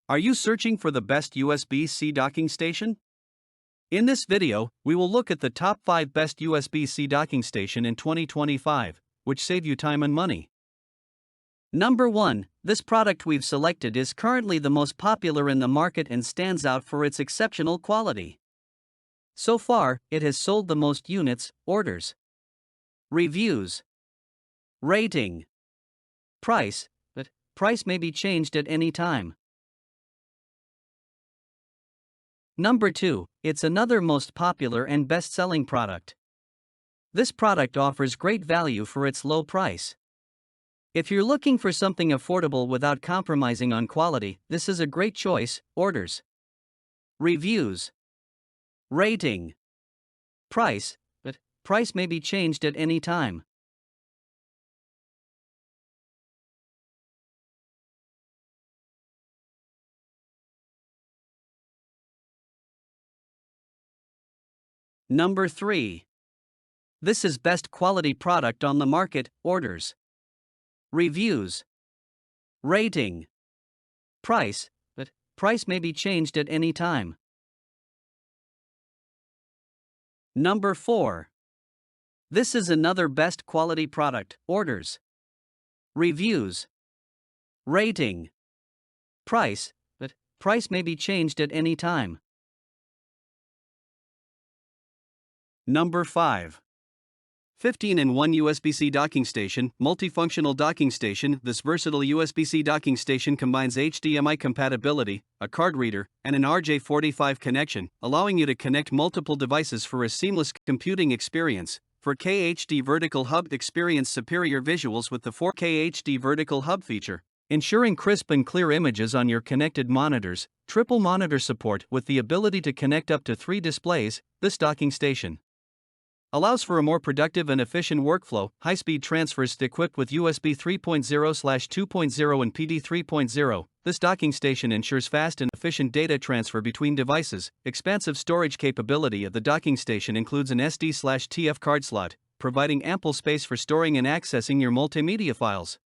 Are you searching for the best USB-C docking station? In this video, we will look at the top 5 best USB-C docking station in 2025, which save you time and money. Number 1. This product we've selected is currently the most popular in the market and stands out for its exceptional quality. So far, it has sold the most units, orders. Reviews. Rating. Price, but price may be changed at any time. Number 2, it's another most popular and best-selling product. This product offers great value for its low price. If you're looking for something affordable without compromising on quality, this is a great choice. Orders. Reviews. Rating. Price, but price may be changed at any time. Number 3. This is best quality product on the market. Orders. Reviews. Rating. Price, but price may be changed at any time. Number 4. This is another best quality product. Orders. Reviews. Rating. Price, but price may be changed at any time. Number 5. 15-in-1 USB-C docking station, multifunctional docking station. This versatile USB-C docking station combines HDMI compatibility, a card reader, and an RJ45 connection, allowing you to connect multiple devices for a seamless computing experience. 4K HD vertical hub. Experience superior visuals with the 4K HD vertical hub feature, ensuring crisp and clear images on your connected monitors. Triple monitor support with the ability to connect up to 3 displays. This docking station allows for a more productive and efficient workflow. High-speed transfers equipped with USB 3.0/2.0 and PD 3.0. This docking station ensures fast and efficient data transfer between devices. Expansive storage capability of the docking station includes an SD/TF card slot, providing ample space for storing and accessing your multimedia files.